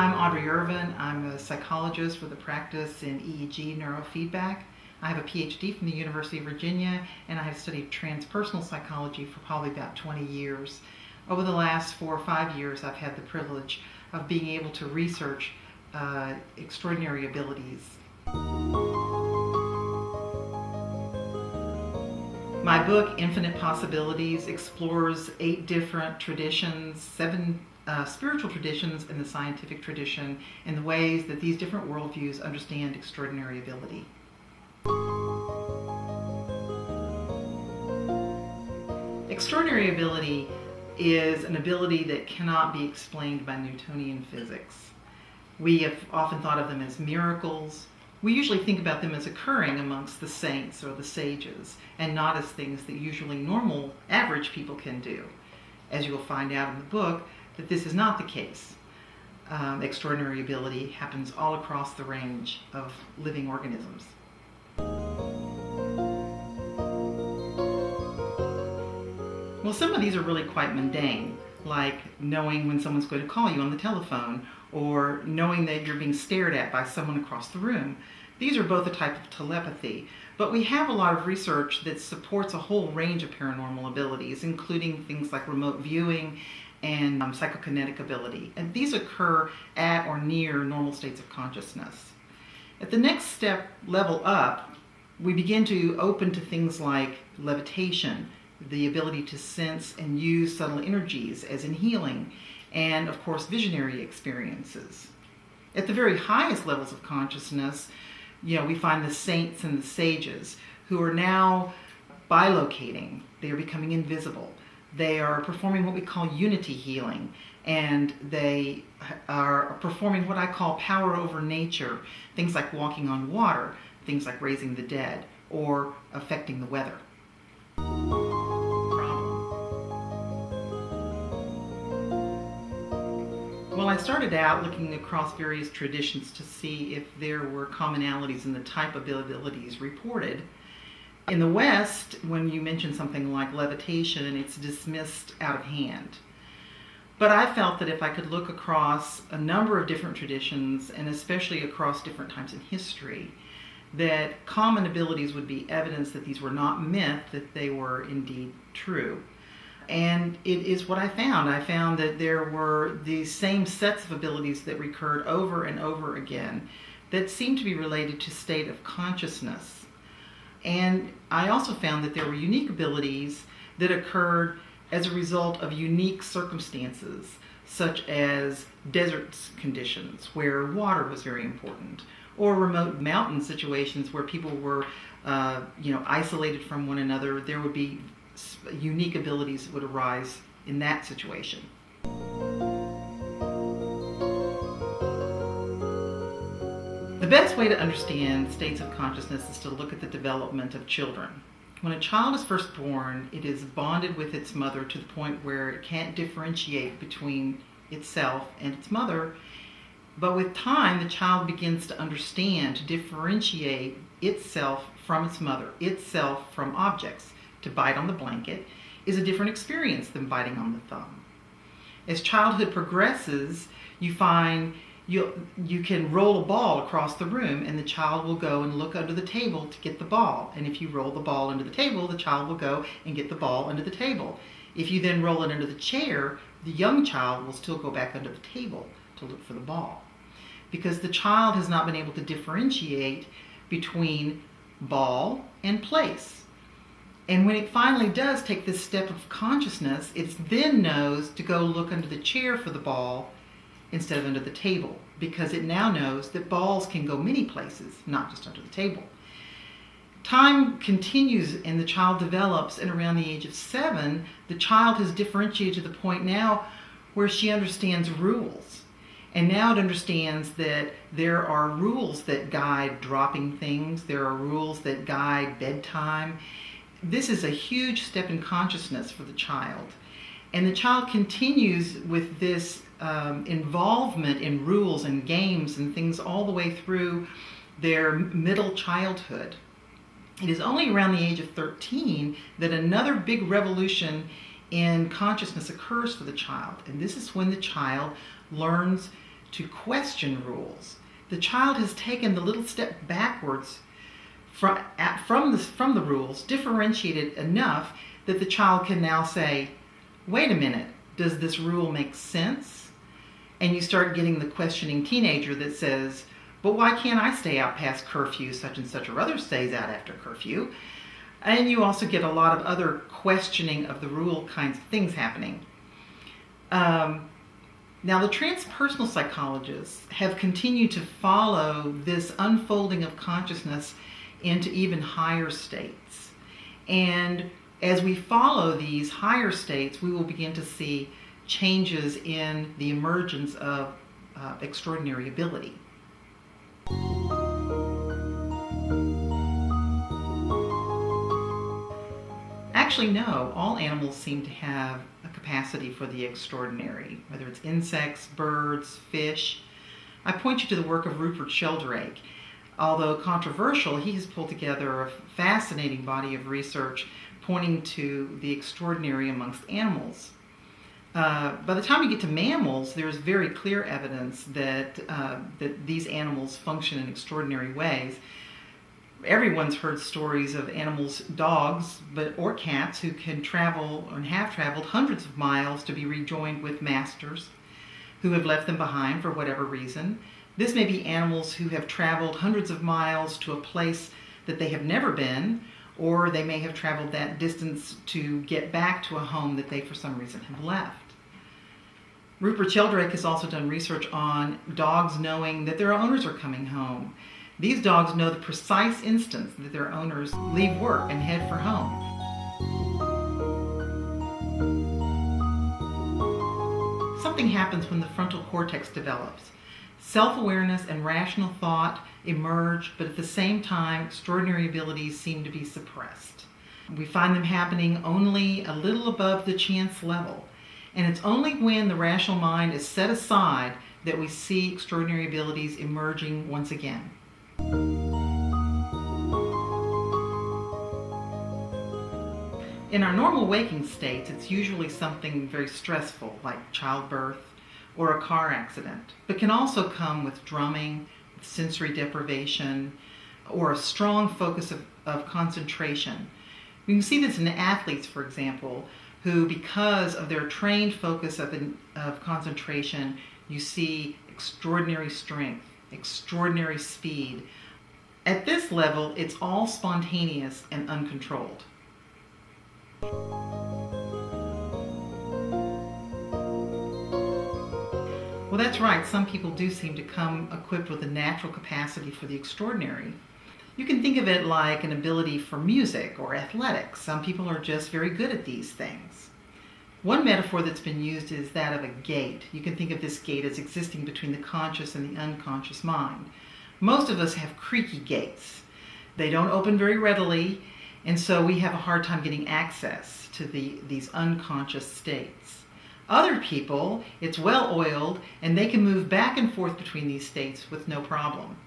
I'm Audrey Irvine. I'm a psychologist with a practice in EEG neurofeedback. I have a PhD from the University of Virginia, and I have studied transpersonal psychology for probably about 20 years. Over the last 4 or 5 years, I've had the privilege of being able to research extraordinary abilities. My book, Infinite Possibilities, explores 8 different traditions, 7 spiritual traditions and the scientific tradition, and the ways that these different worldviews understand extraordinary ability. Extraordinary ability is an ability that cannot be explained by Newtonian physics. We have often thought of them as miracles. We usually think about them as occurring amongst the saints or the sages, and not as things that usually normal, average people can do. As you will find out in the book, that this is not the case. Extraordinary ability happens all across the range of living organisms. Well, some of these are really quite mundane, like knowing when someone's going to call you on the telephone, or knowing that you're being stared at by someone across the room. These are both a type of telepathy, but we have a lot of research that supports a whole range of paranormal abilities, including things like remote viewing and psychokinetic ability. And these occur at or near normal states of consciousness. At the next step, level up, we begin to open to things like levitation, the ability to sense and use subtle energies as in healing, and of course visionary experiences. At the very highest levels of consciousness, we find the saints and the sages who are now bilocating. They are becoming invisible. They are performing what we call unity healing, and they are performing what I call power over nature, things like walking on water, things like raising the dead, or affecting the weather. Well, I started out looking across various traditions to see if there were commonalities in the type of abilities reported. In the West, when you mention something like levitation, it's dismissed out of hand. But I felt that if I could look across a number of different traditions, and especially across different times in history, that common abilities would be evidence that these were not myth, that they were indeed true. And it is what I found. I found that there were these same sets of abilities that recurred over and over again that seemed to be related to state of consciousness. And I also found that there were unique abilities that occurred as a result of unique circumstances, such as desert conditions where water was very important, or remote mountain situations where people were isolated from one another. There would be unique abilities that would arise in that situation. The best way to understand states of consciousness is to look at the development of children. When a child is first born, it is bonded with its mother to the point where it can't differentiate between itself and its mother. But with time, the child begins to understand, to differentiate itself from its mother, itself from objects. To bite on the blanket is a different experience than biting on the thumb. As childhood progresses, you find you can roll a ball across the room, and the child will go and look under the table to get the ball. And if you roll the ball under the table, the child will go and get the ball under the table. If you then roll it under the chair, the young child will still go back under the table to look for the ball, because the child has not been able to differentiate between ball and place. And when it finally does take this step of consciousness, it then knows to go look under the chair for the ball instead of under the table, because it now knows that balls can go many places, not just under the table. Time continues and the child develops, and around the age of 7, the child has differentiated to the point now where she understands rules. And now it understands that there are rules that guide dropping things, there are rules that guide bedtime. This is a huge step in consciousness for the child. And the child continues with this involvement in rules and games and things all the way through their middle childhood. It is only around the age of 13 that another big revolution in consciousness occurs for the child. And this is when the child learns to question rules. The child has taken the little step backwards from the rules, differentiated enough that the child can now say, wait a minute, does this rule make sense? And you start getting the questioning teenager that says, but why can't I stay out past curfew, such and such, or other stays out after curfew? And you also get a lot of other questioning of the rule kinds of things happening. Now, the transpersonal psychologists have continued to follow this unfolding of consciousness into even higher states. And as we follow these higher states, we will begin to see changes in the emergence of extraordinary ability. Actually, no, all animals seem to have a capacity for the extraordinary, whether it's insects, birds, fish. I point you to the work of Rupert Sheldrake. Although controversial, he has pulled together a fascinating body of research pointing to the extraordinary amongst animals. By the time you get to mammals, there's very clear evidence that these animals function in extraordinary ways. Everyone's heard stories of animals, dogs, or cats, who can travel and have traveled hundreds of miles to be rejoined with masters who have left them behind for whatever reason. This may be animals who have traveled hundreds of miles to a place that they have never been, or they may have traveled that distance to get back to a home that they for some reason have left. Rupert Sheldrake has also done research on dogs knowing that their owners are coming home. These dogs know the precise instant that their owners leave work and head for home. Something happens when the frontal cortex develops. Self-awareness and rational thought emerge, but at the same time, extraordinary abilities seem to be suppressed. We find them happening only a little above the chance level. And it's only when the rational mind is set aside that we see extraordinary abilities emerging once again. In our normal waking states, it's usually something very stressful, like childbirth or a car accident, but can also come with drumming, with sensory deprivation, or a strong focus of concentration. We can see this in athletes, for example, who, because of their trained focus of concentration, you see extraordinary strength, extraordinary speed. At this level, it's all spontaneous and uncontrolled. Well, that's right. Some people do seem to come equipped with a natural capacity for the extraordinary. You can think of it like an ability for music or athletics. Some people are just very good at these things. One metaphor that's been used is that of a gate. You can think of this gate as existing between the conscious and the unconscious mind. Most of us have creaky gates. They don't open very readily, and so we have a hard time getting access to these unconscious states. Other people, it's well oiled, and they can move back and forth between these states with no problem.